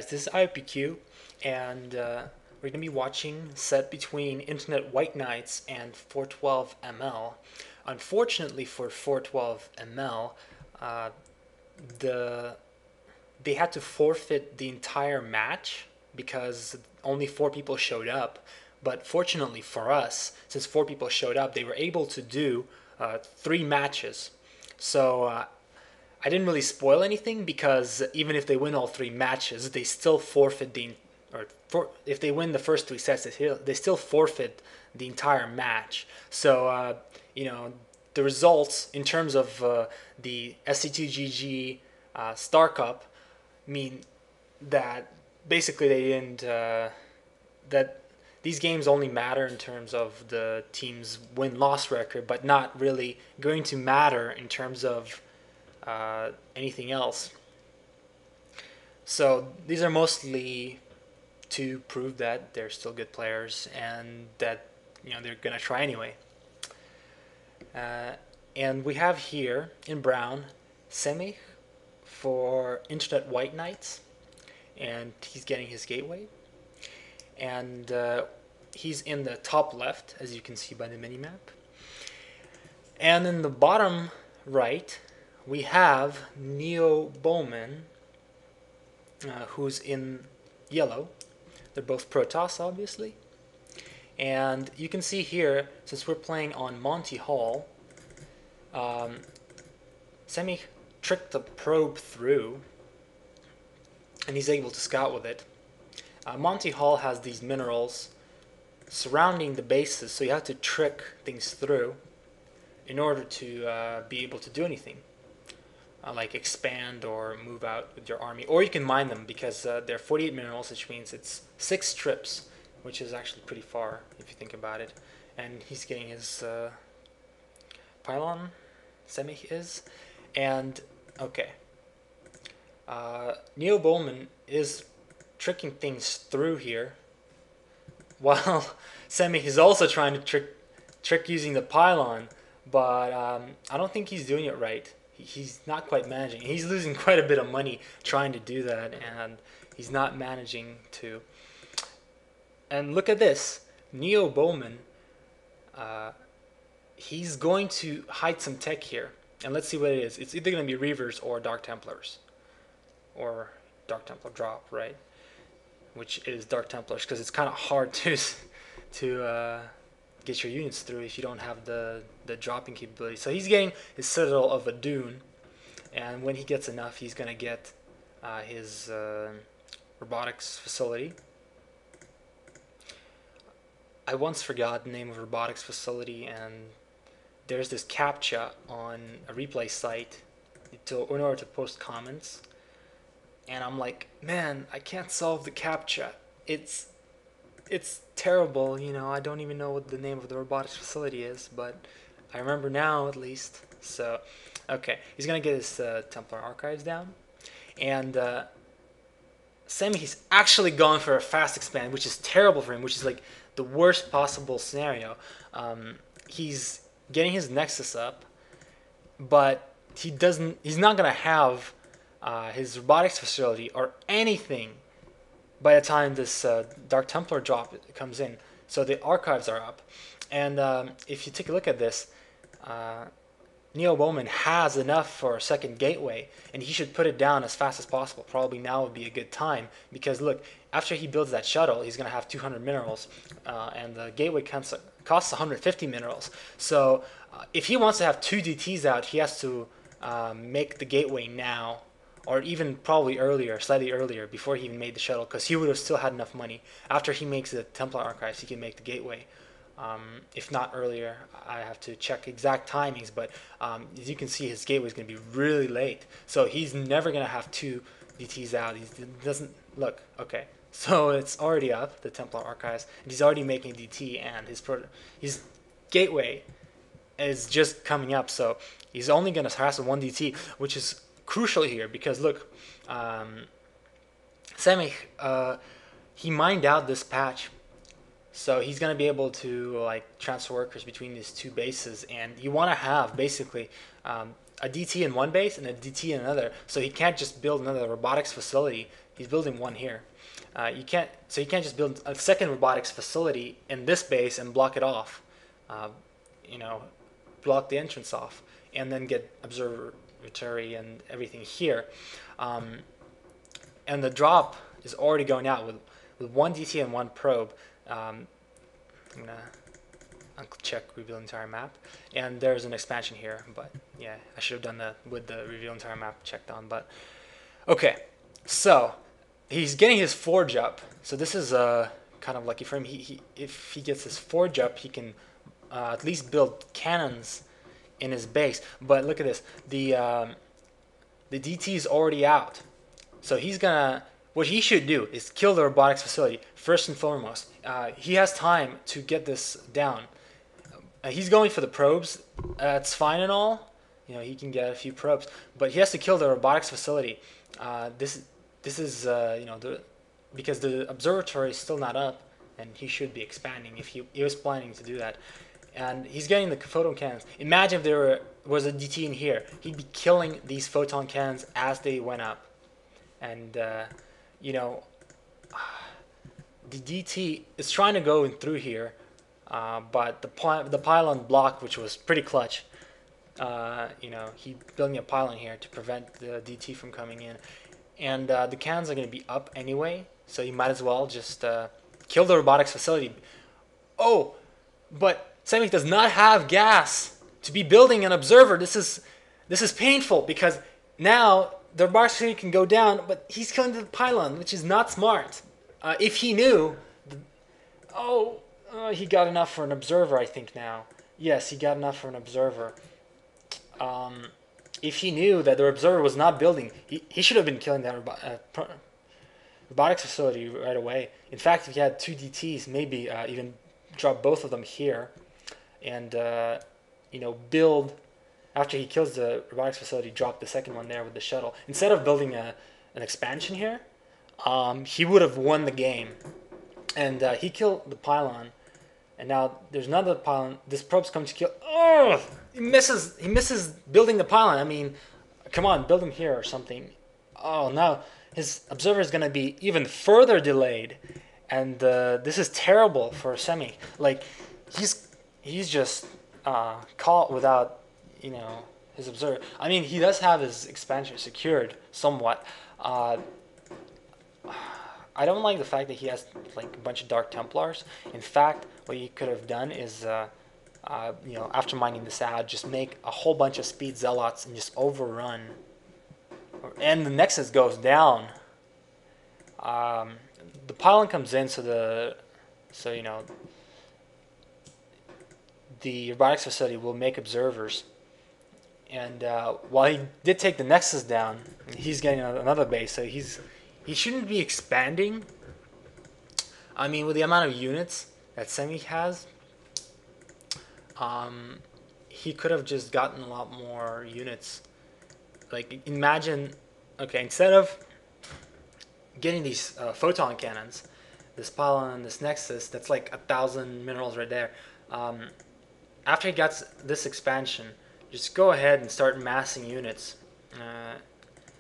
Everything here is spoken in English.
guys, this is IopQ, and we're going to be watching set between InternetWhiteKnights and 412 ML. Unfortunately for 412 ML, uh, they had to forfeit the entire match because only 4 people showed up. But fortunately for us, since 4 people showed up, they were able to do 3 matches. So I didn't really spoil anything because even if they win all 3 matches, they still forfeit if they win the first 3 sets, they still forfeit the entire match. So the results in terms of the SC2 Star Cup mean that basically they didn't that these games only matter in terms of the team's win-loss record, but not really going to matter in terms of anything else. So these are mostly to prove that they're still good players and that they're gonna try anyway. And we have here in brown Semih for InternetWhiteKnights, and he's getting his gateway. And he's in the top left, as you can see by the minimap. And in the bottom right, we have NeoBowMan, who's in yellow. They're both Protoss, obviously. And you can see here, since we're playing on Monty Hall, Semih tricked the probe through, and he's able to scout with it. Monty Hall has these minerals surrounding the bases, so you have to trick things through in order to be able to do anything, like expand or move out with your army. Or you can mine them because they're 48 minerals, which means it's 6 trips, which is actually pretty far if you think about it. And he's getting his pylon, Semih is. And, okay. NeoBowMan is tricking things through here, while Semih is also trying to trick using the pylon, but I don't think he's doing it right. He's not quite managing. He's losing quite a bit of money trying to do that, and he's not managing to. And look at this, NeoBowMan. He's going to hide some tech here, and let's see what it is. It's either going to be Reavers or Dark Templars, or Dark Templar drop, right? Which is Dark Templars, because it's kind of hard to get your units through if you don't have the dropping capability. So he's getting his Citadel of a Dune, and when he gets enough, he's going to get his robotics facility. I once forgot the name of robotics facility, and there's this CAPTCHA on a replay site in order to post comments. And I'm like, man, I can't solve the CAPTCHA. It's terrible, I don't even know what the name of the robotics facility is, but I remember now at least. So, okay, he's gonna get his Templar archives down, and Semih's actually going for a fast expand, which is terrible for him, which is like the worst possible scenario. He's getting his Nexus up, but he's not gonna have his robotics facility or anything by the time this Dark Templar drop comes in. So the archives are up, and if you take a look at this, NeoBowMan has enough for a second gateway, and he should put it down as fast as possible. Probably now would be a good time, because look, after he builds that shuttle, he's going to have 200 minerals, and the gateway costs 150 minerals. So if he wants to have 2 DTs out, he has to make the gateway now, or even probably earlier, slightly earlier, before he even made the shuttle, because he would have still had enough money. After he makes the Templar archives, he can make the gateway. If not earlier, I have to check exact timings, but as you can see, his gateway is going to be really late. So he's never going to have 2 DTs out. He doesn't look okay. So it's already up, the Templar archives, and he's already making DT, and his gateway is just coming up. So he's only going to harass with 1 DT, which is crucial here, because look, Semih, he mined out this patch, so he's going to be able to like transfer workers between these 2 bases, and you want to have basically a DT in one base and a DT in another, so he can't just build another robotics facility He's building one here. You can't just build a second robotics facility in this base and block it off. You know, block the entrance off, and then get observatory and everything here. And the drop is already going out with one DT and one probe. I'm gonna check reveal entire map, and there's an expansion here, but yeah, I should have done that with the reveal entire map checked on. But okay, so he's getting his forge up, so this is kind of lucky for him. If he gets his forge up, he can at least build cannons in his base. But look at this, the DT is already out, so he's gonna, what he should do is kill the robotics facility first and foremost. He has time to get this down. He's going for the probes. That's fine and all. You know, he can get a few probes, but he has to kill the robotics facility. This is you know, because the observatory is still not up, and he should be expanding if he was planning to do that. And he's getting the photon cannons. Imagine if there was a DT in here. He'd be killing these photon cannons as they went up. And you know, the DT is trying to go in through here. But the pylon block, which was pretty clutch, you know, he building a pylon here to prevent the DT from coming in, and the cannons are going to be up anyway, so you might as well just kill the robotics facility. Oh, but Semih does not have gas to be building an observer. This is painful, because now the robotics facility can go down, but he's killing the pylon, which is not smart. If he knew, he got enough for an observer, I think now. Yes, he got enough for an observer. If he knew that the observer was not building, he should have been killing that robotics facility right away. In fact, if he had two DTs, maybe even drop both of them here, and you know, build, after he kills the robotics facility, drop the second one there with the shuttle. Instead of building an expansion here, he would have won the game. And he killed the pylon. And now there's another pylon. This probe's coming to kill. Oh, he misses. He misses building the pylon. I mean, come on, build him here or something. Oh, now his observer is going to be even further delayed, and this is terrible for Semih. Like, he's just caught without, you know, his observer. I mean, he does have his expansion secured somewhat. I don't like the fact that he has like a bunch of Dark Templars. In fact, what he could have done is, you know, after mining this out, just make a whole bunch of Speed Zealots and just overrun. And the Nexus goes down. The pylon comes in, so you know, the robotics facility will make observers. And while he did take the Nexus down, he's getting another base, so he shouldn't be expanding. I mean, with the amount of units that Semih has, he could have just gotten a lot more units. Like, imagine, okay, instead of getting these photon cannons, this pylon, this Nexus, that's like 1,000 minerals right there. After he gets this expansion, just go ahead and start massing units.